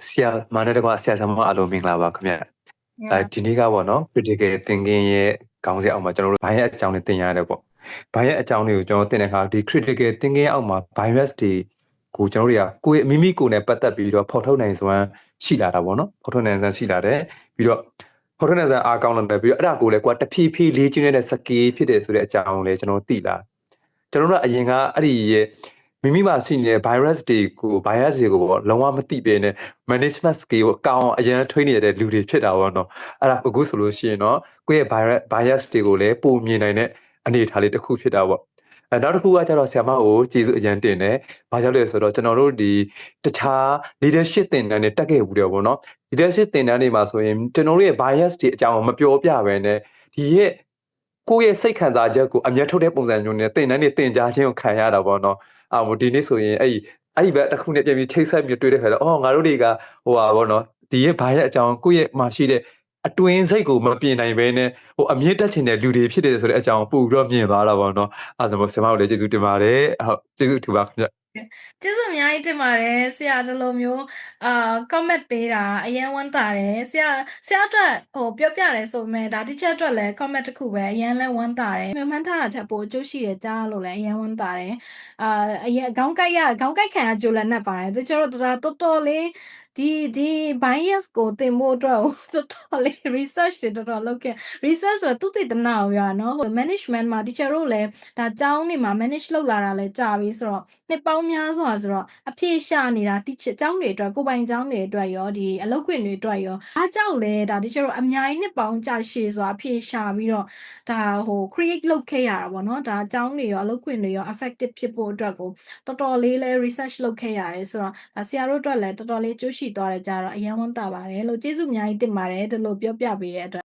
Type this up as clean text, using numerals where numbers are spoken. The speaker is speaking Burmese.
ဆရာမာနဲ့တကွာဆရာဆရာမအလုံးမင်္ဂလာပါခင်ဗျ။ဒီနေ့ကပေါ့နော် critical thinking ရဲ့ခေါင်းစဉ်အောက်မှာကျွန်တော်တို့ bias အကြောင်းတွေသင်ရတယ်ပေါ့။ bias အကြောင်းတွေကိုကျွန်တော်သင်တဲ့အခါဒီ critical thinking အောက်မှာ bias တွေကိုကျွန်တော်တို့ကကိုယ်မိမိကိုယ်နဲ့ပတ်သက်ပြီးတော့ဖော်ထုတ်နိုင်စွမ်းရှိလာတာပေါ့နော်။ဖော်ထုတ်နိုင်စွမ်းရှိလာတယ်။ပြီးတော့ဖော်ထုတ်နိုင်စွမ်းအားကောင်းလာတယ်ပြီးတော့အဲ့ဒါကိုလည်းကိုယ်တဖြည်းဖြည်းလေ့ကျင့်တဲ့ skill ဖြစ်တယ်ဆိုတဲ့အကြောင်းကိုလည်းကျွန်တော်သိလာ။ကျွန်တော်တို့ကအရင်ကအဲ့ဒီရဲ့မိမိမှာရှိနေတဲ့ bias တွေကိုပေါ့လုံးဝမသိပေနဲ့ management skill ကိုကောင်းအောင်အရင်ထွေးနေတဲ့လူတွေဖြစ်တာပေါ့နော်အဲ့ဒါအခုဆိုလို့ရှိရင်တော့ကိုယ့်ရဲ့ bias တွေကိုလည်းပုံမြင်နိုင်တဲ့အနေအထားလေးတစ်ခုဖြစ်တာပေါ့နောက်တစ်ခုကကျတော့ဆရာမကိုကျေးဇူးအရင်တင်တယ်။ဘာကြောင့်လဲဆိုတော့ကျွန်တော်တို့ဒီတခြား leadership သင်တန်းတွေတက်ခဲ့ဘူးတယ်ပေါ့နော်။ leadership သင်တန်းတွေမှာဆိုရင်ကျွန်တော်တို့ရဲ့ bias တွေအကြောင်းကိုမပြောပြဘဲနဲ့ဒီရဲ့ကိုယ့်ရဲ့စိတ်ခံစားချက်ကိုအမျက်ထုတ်တဲ့ပုံစံမျိုးနဲ့သင်တန်းတွေသင်ကြားခြင်းကိုခံရတာပေါ့နော်။ဒီနေ့ဆိုရင်အဲ့ဒီဘက်တစ်ခုနဲ့ပြန်ပြီးချိတ်ဆက်ပြီးတွေ့တဲ့ခါကျတော့ငါတို့တွေကပေါ့နော်ဒီရဲ့ဘာရဲ့အကြောင်းကိုယ့်ရဲ့မှာရှိတဲ့အတွင်းစိတ်ကိုမပြင်နိုင်ဘဲနဲ့အမြင့်တက်ချင်တဲ့လူတွေဖြစ်တယ်ဆိုတဲ့အကြောင်းပို့ပြီးတော့မြင်သွားတာပေါ့နော်အဲ့ဒါဆိုဆရာမတို့လည်းကျေးဇူးတင်ပါတယ်ဟုတ်ကျေးဇူးထူပါခင်ဗျကျေးဇူးအများကြီးတင်ပါတယ်ဆရာဒီလိုမျိုးcomment ပေးတာအရင်ဝမ်းသာတယ်ဆရာအတွက်ပြောပြတယ်ဆိုပေမဲ့ဒါ teacher အတွက်လည်း comment တစ်ခုပဲအရင်လဲဝမ်းသာတယ်မှန်းထားတာထက်ပိုအကျိုးရှိတယ်ကြားလို့လည်းအရင်ဝမ်းသာတယ်အရင်ခေါင်းကိုက်ခံရကြိုလည်းနှက်ပါတယ်တချို့တော့တော်တော်လေးဒီ bias ကိုသင်ဖို့အတွက်တော်တော်လေး research တွေတော်တော်လုပ်ခဲ့ research ဆိုတော့သူတည်တနာကိုပြောတာနော် management မှာ teacher တို့လည်းဒါကျောင်းနေမှာ manage လုပ်လာတာလည်းကြာပြီဆိုတော့နှစ်ပေါင်းများစွာဆိုတော့အဖြေရှာနေတာ teacher ကျောင်းတွေအတွက်ကိုယ်ပိုင်ကျောင်းတွေအတွက်ရောဒီအလုပ်ခွင့်တွေအတွက်ရောအားကြောက်လဲဒါ teacher တို့အများကြီးနှစ်ပေါင်းကြာရှည်စွာအဖြေရှာပြီးတော့ဒါcreate လုပ်ခဲ့ရတာပေါ့နော်ဒါကျောင်းတွေရောအလုပ်ခွင့်တွေရော effective ဖြစ်ဖို့အတွက်ကိုတော်တော်လေးလဲ research လုပ်ခဲ့ရတယ်ဆိုတော့ဒါဆရာတို့အတွက်လည်းတော်တော်လေးကြိုးရှိသွားတယ်ကြတော့အရင်ဝမ်းသာပါတယ်လို့ကျေးဇူးအများကြီးတင်ပါတယ်ဒီလိုပြောပြပေးတဲ့အတွက်